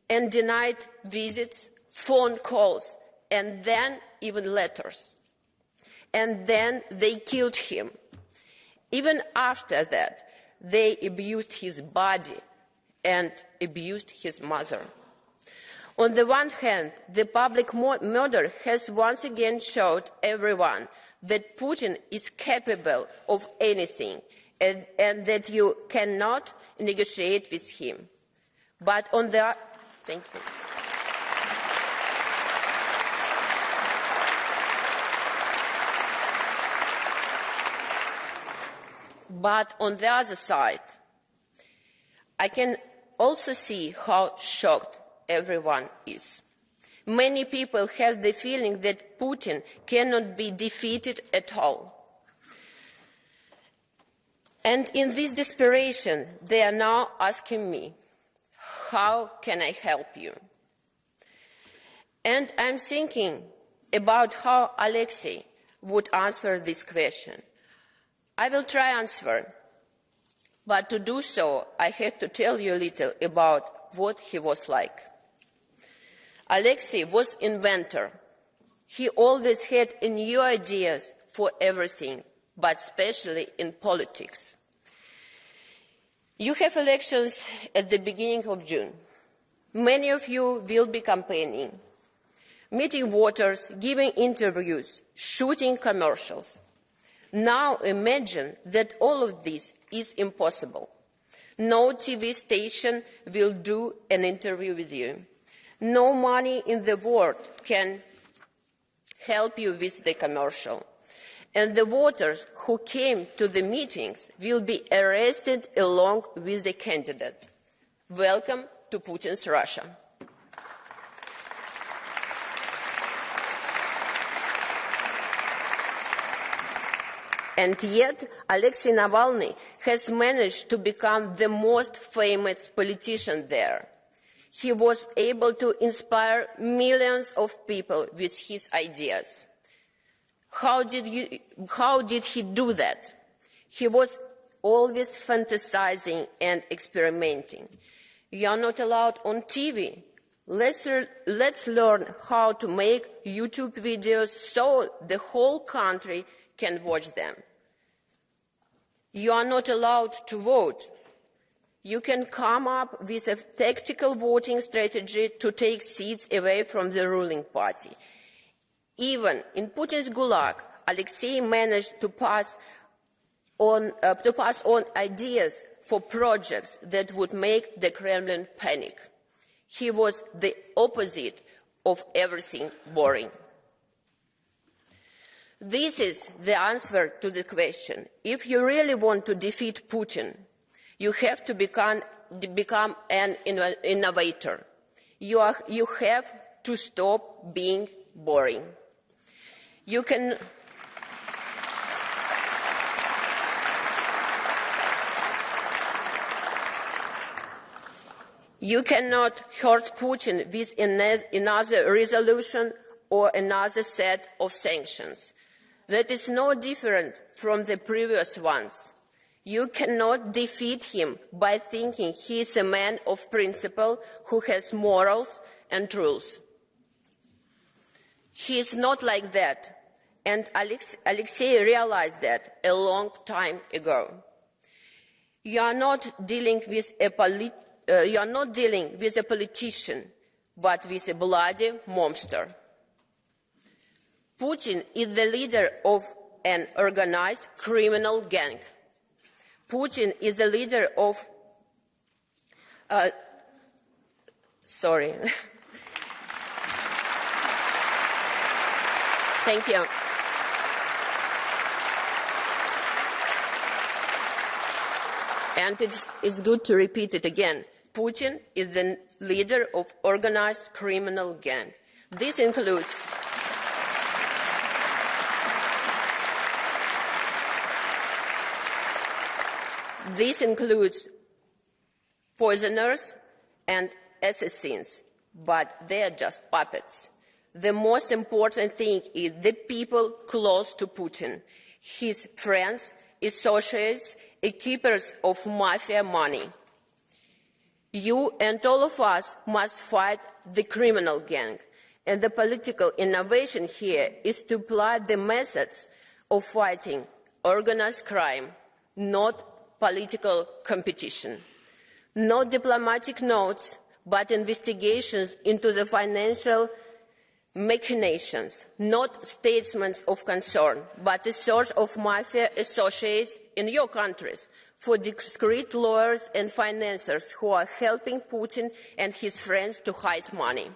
and denied visits, phone calls, and then even letters. And then they killed him. Even after that, they abused his body and abused his mother. On the one hand, the public murder has once again showed everyone that Putin is capable of anything and that you cannot negotiate with him. But on the thank you. But on the other side, I can also see how shocked everyone is. Many people have the feeling that Putin cannot be defeated at all. And in this desperation, they are now asking me, how can I help you? And I'm thinking about how Alexei would answer this question. I will try answer, but to do so, I have to tell you a little about what he was like. Alexei was an inventor. He always had new ideas for everything, but especially in politics. You have elections at the beginning of June. Many of you will be campaigning, meeting voters, giving interviews, shooting commercials. Now imagine that all of this is impossible. No TV station will do an interview with you. No money in the world can help you with the commercial. And the voters who came to the meetings will be arrested along with the candidate. Welcome to Putin's Russia. And yet, Alexei Navalny has managed to become the most famous politician there. He was able to inspire millions of people with his ideas. How did he do that? He was always fantasizing and experimenting. You are not allowed on TV. Let's learn how to make YouTube videos so the whole country can watch them. You are not allowed to vote. You can come up with a tactical voting strategy to take seats away from the ruling party. Even in Putin's gulag, Alexei managed to pass on ideas for projects that would make the Kremlin panic. He was the opposite of everything boring. This is the answer to the question. If you really want to defeat Putin, you have to become an innovator. You have to stop being boring. You cannot hurt Putin with another resolution or another set of sanctions. That is no different from the previous ones. You cannot defeat him by thinking he is a man of principle who has morals and rules. He is not like that, and Alexei realized that a long time ago. You are not dealing with a politician, but with a bloody monster. Putin is the leader of an organized criminal gang. Putin is the leader of Thank you. And it's good to repeat it again. Putin is the leader of organized criminal gang. This includes poisoners and assassins, but they are just puppets. The most important thing is the people close to Putin, his friends, associates, and keepers of mafia money. You and all of us must fight the criminal gang. And the political innovation here is to apply the methods of fighting organized crime, not political competition. Not diplomatic notes, but investigations into the financial machinations, not statements of concern, but a search of mafia associates in your countries for discreet lawyers and financiers who are helping Putin and his friends to hide money.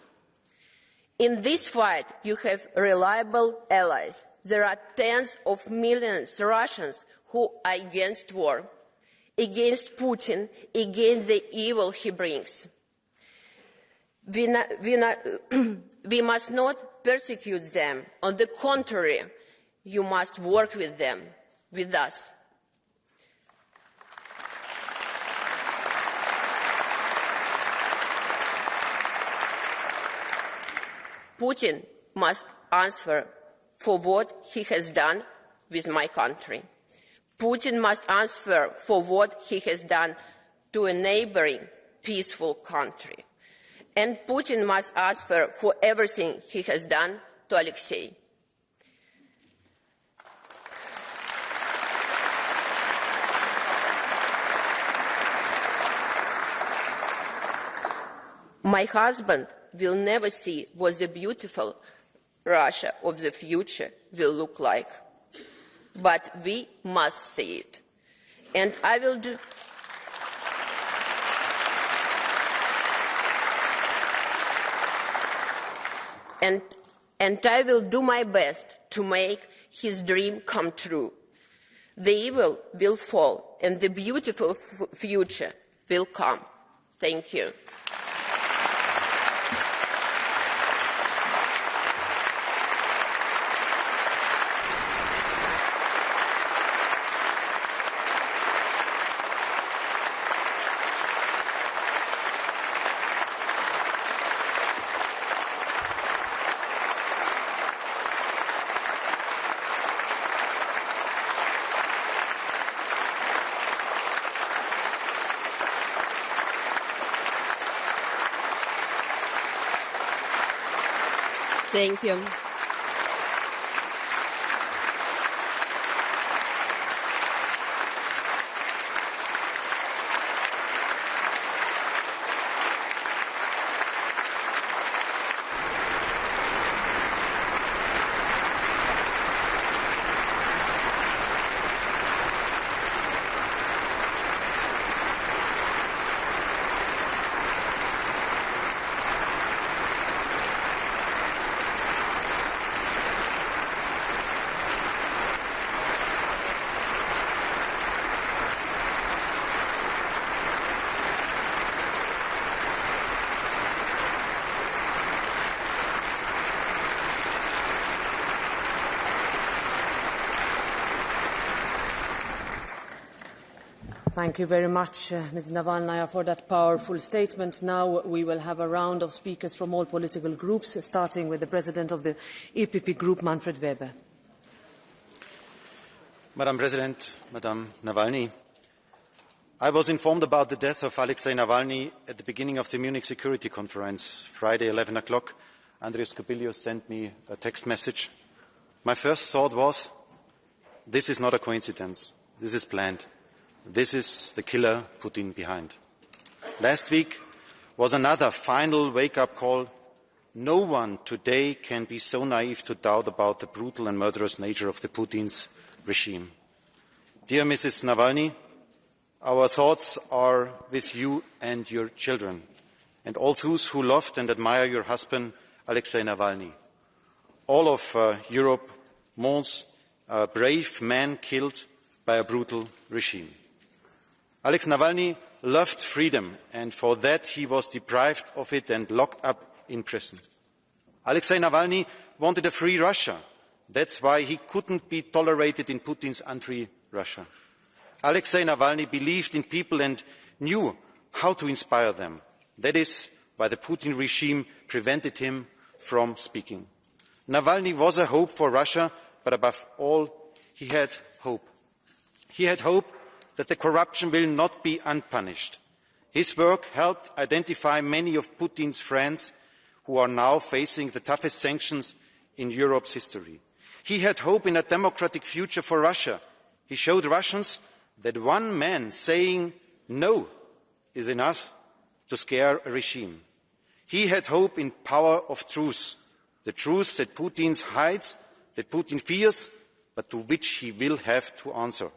In this fight, you have reliable allies. There are tens of millions of Russians who are against war, against Putin, against the evil he brings. We must not persecute them. On the contrary, you must work with them, with us. Putin must answer for what he has done with my country. Putin must answer for what he has done to a neighboring peaceful country. And Putin must answer for everything he has done to Alexei. My husband will never see what the beautiful Russia of the future will look like. But we must see it. And I will do... And I will do my best to make his dream come true. The evil will fall, and the beautiful future will come. Thank you. Thank you. Thank you very much, Ms. Navalnaya, for that powerful statement. Now we will have a round of speakers from all political groups, starting with the President of the EPP Group, Manfred Weber. Madam President, Madam Navalny, I was informed about the death of Alexei Navalny at the beginning of the Munich Security Conference, Friday, 11 o'clock. Andreas Kubilius sent me a text message. My first thought was, this is not a coincidence. This is planned. This is the killer Putin behind. Last week was another final wake-up call. No one today can be so naive to doubt about the brutal and murderous nature of the Putin's regime. Dear Mrs. Navalny, our thoughts are with you and your children, and all those who loved and admire your husband, Alexei Navalny. All of Europe mourns a brave man killed by a brutal regime. Alexei Navalny loved freedom, and for that he was deprived of it and locked up in prison. Alexei Navalny wanted a free Russia. That's why he couldn't be tolerated in Putin's unfree Russia. Alexei Navalny believed in people and knew how to inspire them. That is why the Putin regime prevented him from speaking. Navalny was a hope for Russia, but above all, he had hope. He had hope that the corruption will not be unpunished. His work helped identify many of Putin's friends who are now facing the toughest sanctions in Europe's history. He had hope in a democratic future for Russia. He showed Russians that one man saying no is enough to scare a regime. He had hope in power of truth, the truth that Putin hides, that Putin fears, but to which he will have to answer.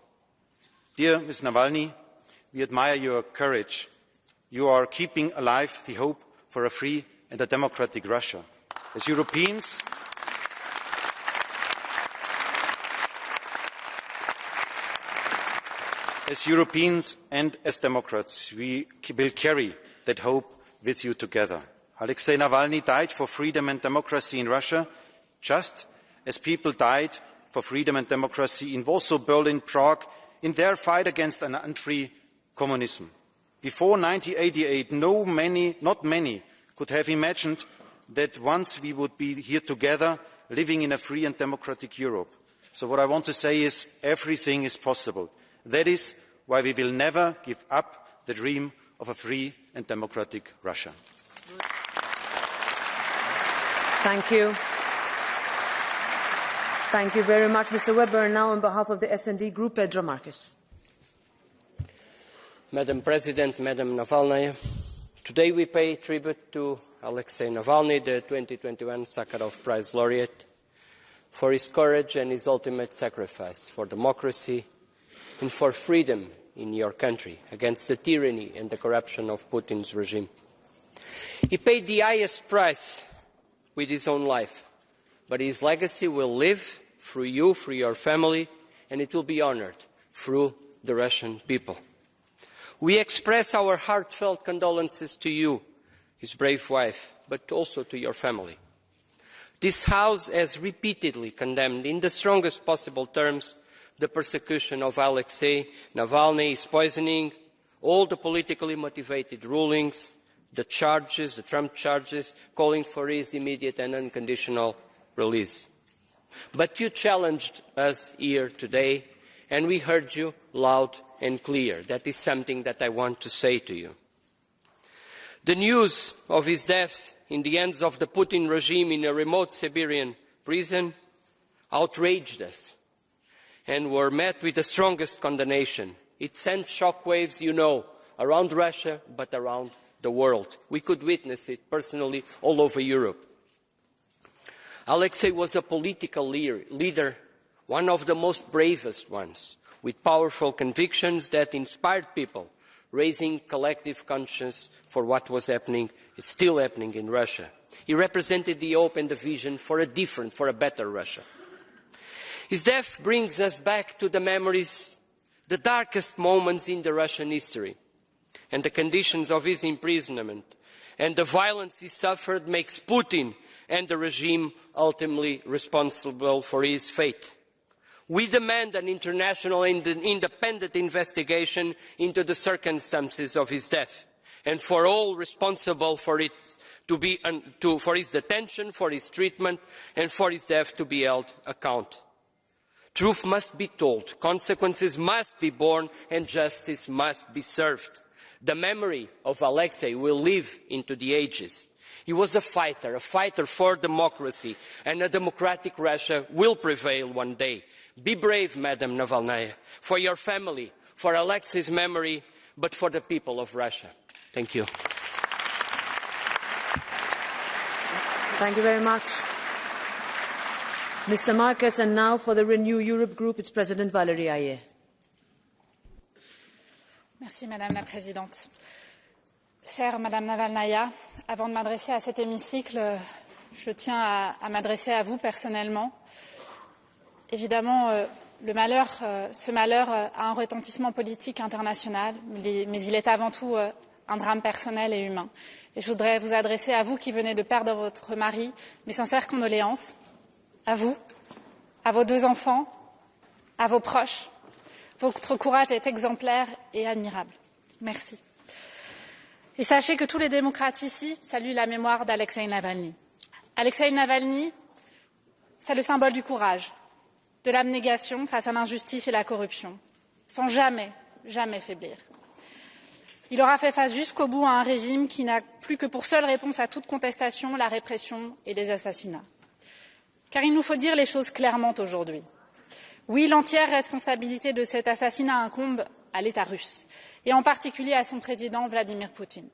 Dear Ms. Navalny, we admire your courage. You are keeping alive the hope for a free and a democratic Russia. As Europeans, and as democrats, we will carry that hope with you together. Alexei Navalny died for freedom and democracy in Russia, just as people died for freedom and democracy in Warsaw, Berlin, Prague, in their fight against an unfree communism. Before 1988, not many could have imagined that once we would be here together, living in a free and democratic Europe. So what I want to say is everything is possible. That is why we will never give up the dream of a free and democratic Russia. Thank you. Thank you very much, Mr. Weber. Now, on behalf of the S&D Group, Pedro Marques. Madam President, Madam Navalnaya, today we pay tribute to Alexei Navalny, the 2021 Sakharov Prize laureate, for his courage and his ultimate sacrifice for democracy and for freedom in your country against the tyranny and the corruption of Putin's regime. He paid the highest price with his own life, but his legacy will live through you, through your family, and it will be honored through the Russian people. We express our heartfelt condolences to you, his brave wife, but also to your family. This House has repeatedly condemned in the strongest possible terms the persecution of Alexei Navalny, his poisoning, all the politically motivated rulings, the charges, the Trump charges, calling for his immediate and unconditional release. But you challenged us here today, and we heard you loud and clear. That is something that I want to say to you. The news of his death in the hands of the Putin regime in a remote Siberian prison outraged us and were met with the strongest condemnation. It sent shockwaves, you know, around Russia, but around the world. We could witness it personally all over Europe. Alexei was a political leader, one of the most bravest ones, with powerful convictions that inspired people, raising collective conscience for what was happening, is still happening in Russia. He represented the hope and the vision for a different, for a better Russia. His death brings us back to the memories, the darkest moments in the Russian history, and the conditions of his imprisonment and the violence he suffered makes Putin and the regime ultimately responsible for his fate. We demand an international and independent investigation into the circumstances of his death, and for all responsible for it for his detention, for his treatment, and for his death to be held account. Truth must be told, consequences must be borne, and justice must be served. The memory of Alexei will live into the ages. He was a fighter for democracy, and a democratic Russia will prevail one day. Be brave, Madam Navalnaya, for your family, for Alexei's memory, but for the people of Russia. Thank you. Thank you very much, Mr. Marques. And now for the Renew Europe Group, it's President Valérie Ayé. Merci, Madame la Présidente. Chère Madame Navalnaya, avant de m'adresser à cet hémicycle, je tiens à m'adresser à vous personnellement. Évidemment, ce malheur a un retentissement politique international, mais il est avant tout un drame personnel et humain. Et je voudrais vous adresser à vous qui venez de perdre votre mari mes sincères condoléances, à vous, à vos 2 enfants, à vos proches. Votre courage est exemplaire et admirable. Merci. Et sachez que tous les démocrates ici saluent la mémoire d'Alexei Navalny. Alexei Navalny, c'est le symbole du courage, de l'abnégation face à l'injustice et la corruption, sans jamais faiblir. Il aura fait face jusqu'au bout à un régime qui n'a plus que pour seule réponse à toute contestation la répression et les assassinats. Car il nous faut dire les choses clairement aujourd'hui. Oui, l'entière responsabilité de cet assassinat incombe à l'État russe, et en particulier à son président Vladimir Poutine.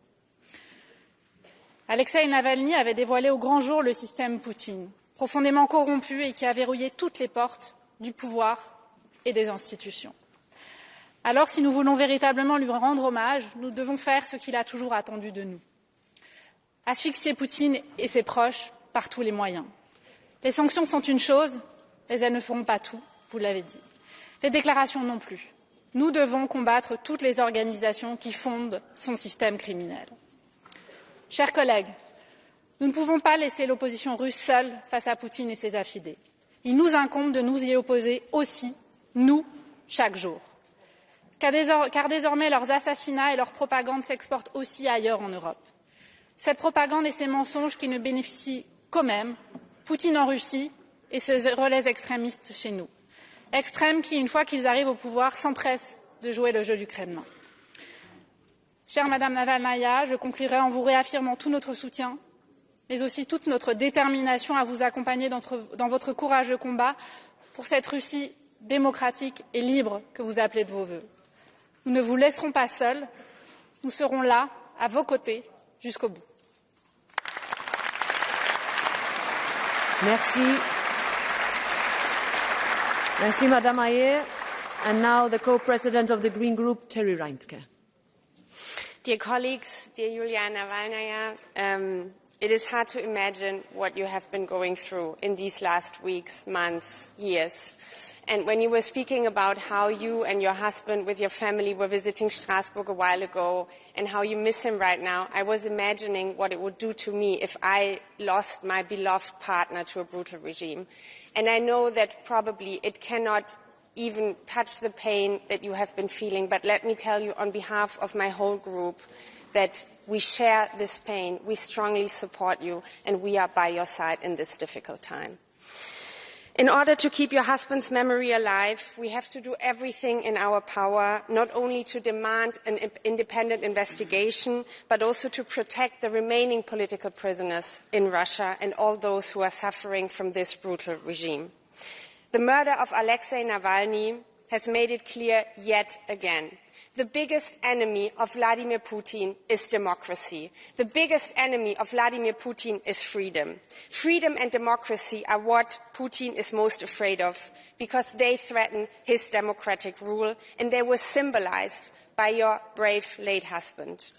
Alexei Navalny avait dévoilé au grand jour le système Poutine, profondément corrompu et qui a verrouillé toutes les portes du pouvoir et des institutions. Alors, si nous voulons véritablement lui rendre hommage, nous devons faire ce qu'il a toujours attendu de nous. Asphyxier Poutine et ses proches par tous les moyens. Les sanctions sont une chose, mais elles ne feront pas tout, vous l'avez dit. Les déclarations non plus. Nous devons combattre toutes les organisations qui fondent son système criminel. Chers collègues, nous ne pouvons pas laisser l'opposition russe seule face à Poutine et ses affidés. Il nous incombe de nous y opposer aussi, nous, chaque jour. Car désormais, leurs assassinats et leur propagande s'exportent aussi ailleurs en Europe. Cette propagande et ces mensonges qui ne bénéficient qu'aux mêmes, Poutine en Russie et ses relais extrémistes chez nous. Extrêmes qui, une fois qu'ils arrivent au pouvoir, s'empressent de jouer le jeu du Kremlin. Chère Madame Navalnaya, je conclurai en vous réaffirmant tout notre soutien, mais aussi toute notre détermination à vous accompagner dans votre courageux combat pour cette Russie démocratique et libre que vous appelez de vos vœux. Nous ne vous laisserons pas seuls, nous serons là, à vos côtés, jusqu'au bout. Merci. Merci, Madame Ayer. And now the co-president of the Green Group, Terry Reintke. Dear colleagues, dear Yulia Navalnaya, it is hard to imagine what you have been going through in these last weeks, months, years. And when you were speaking about how you and your husband with your family were visiting Strasbourg a while ago and how you miss him right now, I was imagining what it would do to me if I lost my beloved partner to a brutal regime. And I know that probably it cannot even touch the pain that you have been feeling, but let me tell you on behalf of my whole group that we share this pain, we strongly support you, and we are by your side in this difficult time. In order to keep your husband's memory alive, we have to do everything in our power, not only to demand an independent investigation, but also to protect the remaining political prisoners in Russia and all those who are suffering from this brutal regime. The murder of Alexei Navalny has made it clear yet again. The biggest enemy of Vladimir Putin is democracy. The biggest enemy of Vladimir Putin is freedom. Freedom and democracy are what Putin is most afraid of because they threaten his democratic rule, and they were symbolized by your brave late husband.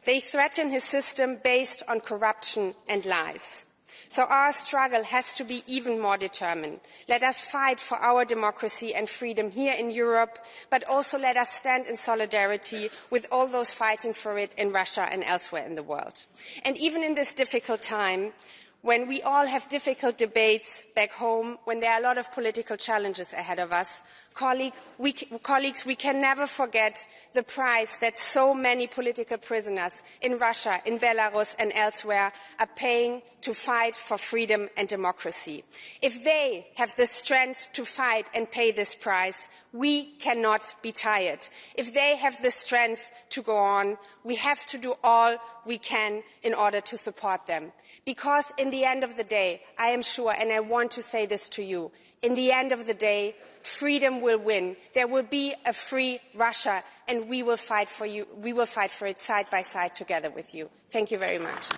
They threaten his system based on corruption and lies. So our struggle has to be even more determined. Let us fight for our democracy and freedom here in Europe, but also let us stand in solidarity with all those fighting for it in Russia and elsewhere in the world. And even in this difficult time, when we all have difficult debates back home, when there are a lot of political challenges ahead of us, colleagues, we can never forget the price that so many political prisoners in Russia, in Belarus and elsewhere are paying to fight for freedom and democracy. If they have the strength to fight and pay this price, we cannot be tired. If they have the strength to go on, we have to do all we can in order to support them. Because in the end of the day, I am sure, and I want to say this to you, in the end of the day, freedom will win. There will be a free Russia, and we will fight for you. We will fight for it side by side together with you. Thank you very much.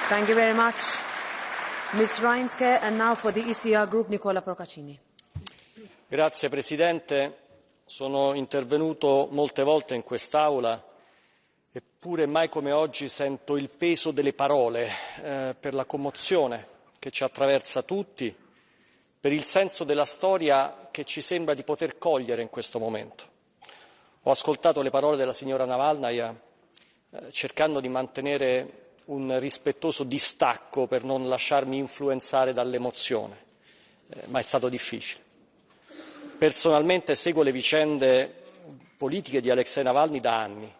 Thank you very much, Ms. Reintke. And now for the ECR Group, Nicola Procaccini. Grazie Presidente. Sono intervenuto molte volte in quest'Aula, eppure mai come oggi sento il peso delle parole per la commozione che ci attraversa tutti, per il senso della storia che ci sembra di poter cogliere in questo momento. Ho ascoltato le parole della signora Navalnaya cercando di mantenere un rispettoso distacco per non lasciarmi influenzare dall'emozione, ma è stato difficile. Personalmente seguo le vicende politiche di Alexei Navalny da anni.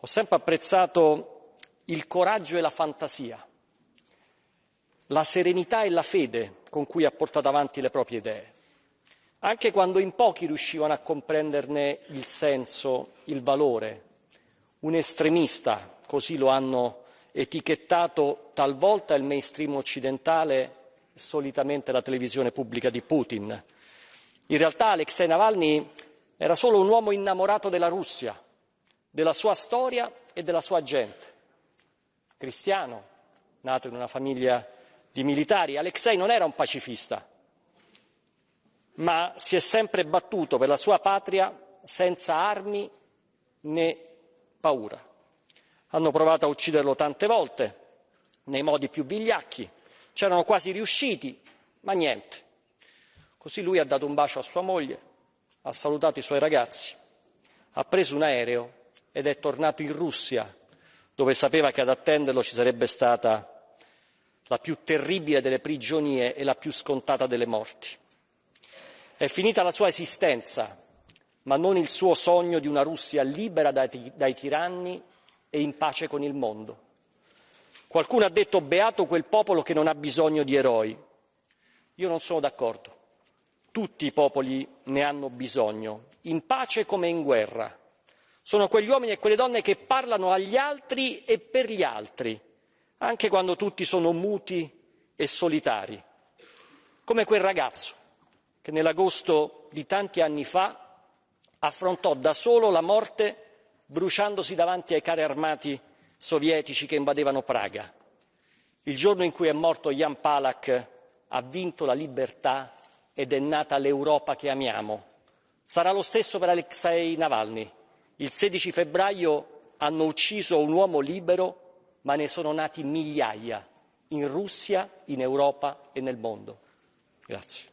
Ho sempre apprezzato il coraggio e la fantasia, la serenità e la fede con cui ha portato avanti le proprie idee. anche quando in pochi riuscivano a comprenderne il senso, il valore. Un estremista, così lo hanno etichettato talvolta il mainstream occidentale e solitamente la televisione pubblica di Putin. In realtà Alexei Navalny era solo un uomo innamorato della Russia, della sua storia e della sua gente. Cristiano, nato in una famiglia di militari, Alexei non era un pacifista, ma si è sempre battuto per la sua patria senza armi né paura. Hanno provato a ucciderlo tante volte, nei modi più vigliacchi, c'erano quasi riusciti, ma niente. Così lui ha dato un bacio a sua moglie, ha salutato i suoi ragazzi, ha preso un aereo ed è tornato in Russia, dove sapeva che ad attenderlo ci sarebbe stata la più terribile delle prigionie e la più scontata delle morti. È finita la sua esistenza, ma non il suo sogno di una Russia libera dai tiranni e in pace con il mondo. Qualcuno ha detto beato quel popolo che non ha bisogno di eroi. Io non sono d'accordo. Tutti i popoli ne hanno bisogno, in pace come in guerra. Sono quegli uomini e quelle donne che parlano agli altri e per gli altri, anche quando tutti sono muti e solitari. Come quel ragazzo che nell'agosto di tanti anni fa affrontò da solo la morte bruciandosi davanti ai carri armati sovietici che invadevano Praga. Il giorno in cui è morto Jan Palach ha vinto la libertà ed è nata l'Europa che amiamo. Sarà lo stesso per Alexei Navalny. Il 16 febbraio hanno ucciso un uomo libero, ma ne sono nati migliaia, in Russia, in Europa e nel mondo. Grazie.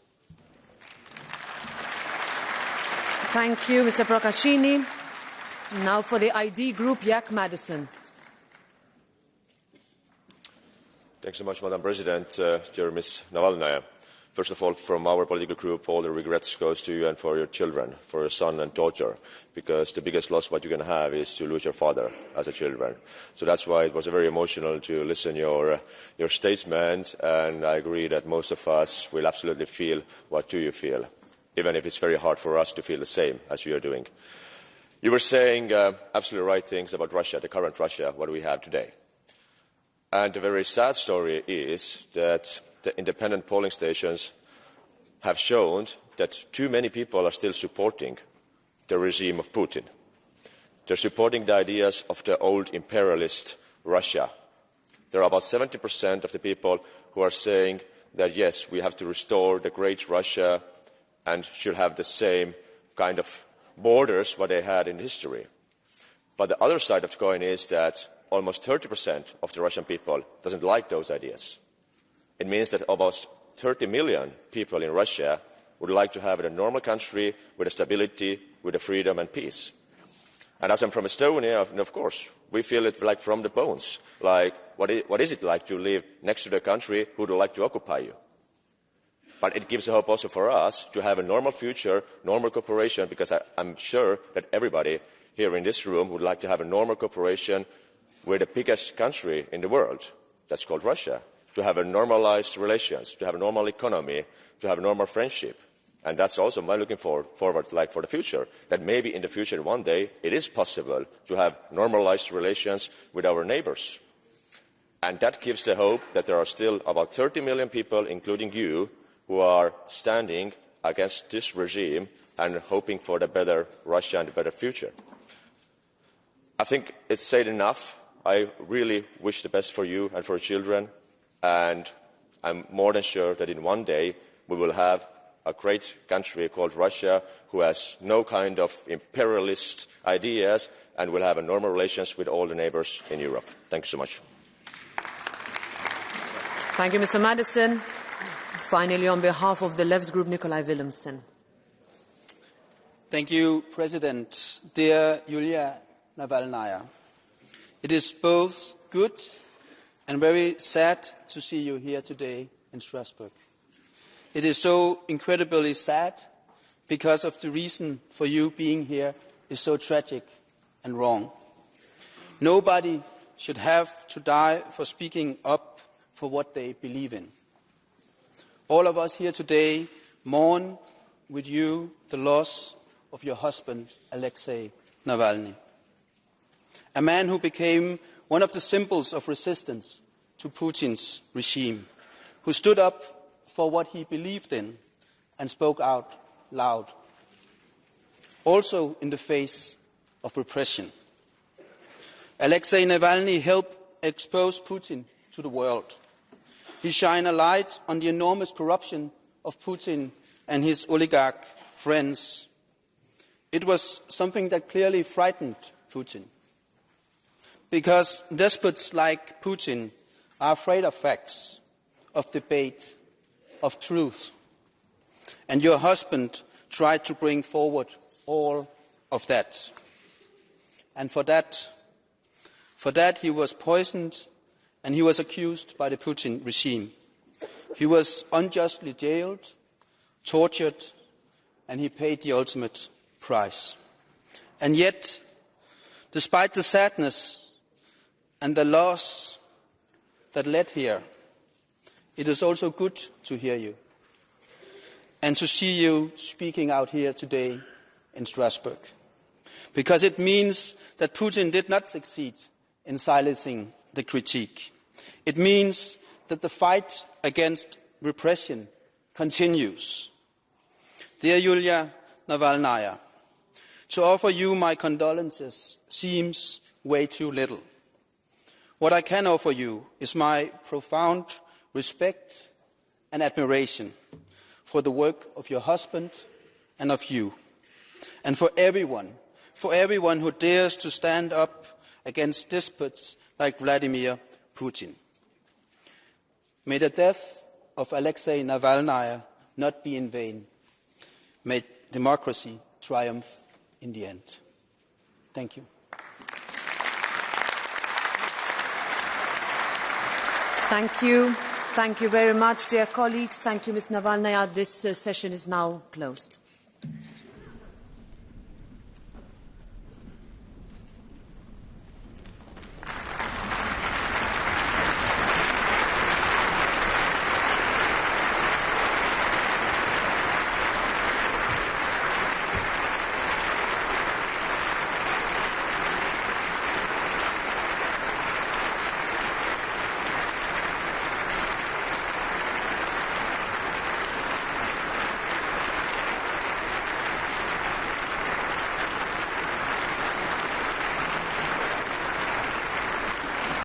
Thank you, Mr Procaccini. Now for the ID Group, Jack Madison. Thanks so much, Madam President, dear Ms Navalnaya. First of all, from our political group, all the regrets goes to you and for your children, for your son and daughter, because the biggest loss what you can have is to lose your father as a children. So that's why it was very emotional to listen to your statement, and I agree that most of us will absolutely feel what do you feel, even if it's very hard for us to feel the same as you are doing. You were saying absolutely right things about Russia, the current Russia, what we have today. And the very sad story is that the independent polling stations have shown that too many people are still supporting the regime of Putin. They're supporting the ideas of the old imperialist Russia. There are about 70% of the people who are saying that, yes, we have to restore the great Russia and should have the same kind of borders what they had in history. But the other side of the coin is that almost 30% of the Russian people doesn't like those ideas. It means that almost 30 million people in Russia would like to have a normal country with a stability, with a freedom and peace. And as I'm from Estonia, of course, we feel it like from the bones. Like, what is it like to live next to the country who would like to occupy you? But it gives hope also for us to have a normal future, normal cooperation, because I'm sure that everybody here in this room would like to have a normal cooperation with the biggest country in the world, that's called Russia, to have a normalized relations, to have a normal economy, to have a normal friendship. And that's also my looking forward like for the future, that maybe in the future one day it is possible to have normalized relations with our neighbors. And that gives the hope that there are still about 30 million people, including you, who are standing against this regime and hoping for the better Russia and a better future. I think it's said enough. I really wish the best for you and for your children, and I'm more than sure that in one day we will have a great country called Russia who has no kind of imperialist ideas and will have a normal relations with all the neighbors in Europe. Thank you so much. Thank you, Mr Madison. Finally, on behalf of the Left Group, Nikolai Willumsen. Thank you, President. Dear Yulia Navalnaya, it is both good and very sad to see you here today in Strasbourg. It is so incredibly sad because of the reason for you being here is so tragic and wrong. Nobody should have to die for speaking up for what they believe in. All of us here today mourn with you the loss of your husband, Alexei Navalny, a man who became one of the symbols of resistance to Putin's regime, who stood up for what he believed in and spoke out loud, also in the face of repression. Alexei Navalny helped expose Putin to the world. He shined a light on the enormous corruption of Putin and his oligarch friends. It was something that clearly frightened Putin, because despots like Putin are afraid of facts, of debate, of truth. And your husband tried to bring forward all of that. And for that he was poisoned and he was accused by the Putin regime. He was unjustly jailed, tortured, and he paid the ultimate price. And yet, despite the sadness and the loss that led here, it is also good to hear you and to see you speaking out here today in Strasbourg, because it means that Putin did not succeed in silencing the critique. It means that the fight against repression continues. Dear Yulia Navalnaya, to offer you my condolences seems way too little. What I can offer you is my profound respect and admiration for the work of your husband and of you, and for everyone who dares to stand up against despots like Vladimir Putin. May the death of Alexei Navalny not be in vain. May democracy triumph in the end. Thank you. Thank you. Thank you very much, dear colleagues. Thank you, Ms. Navalnaya. This session is now closed.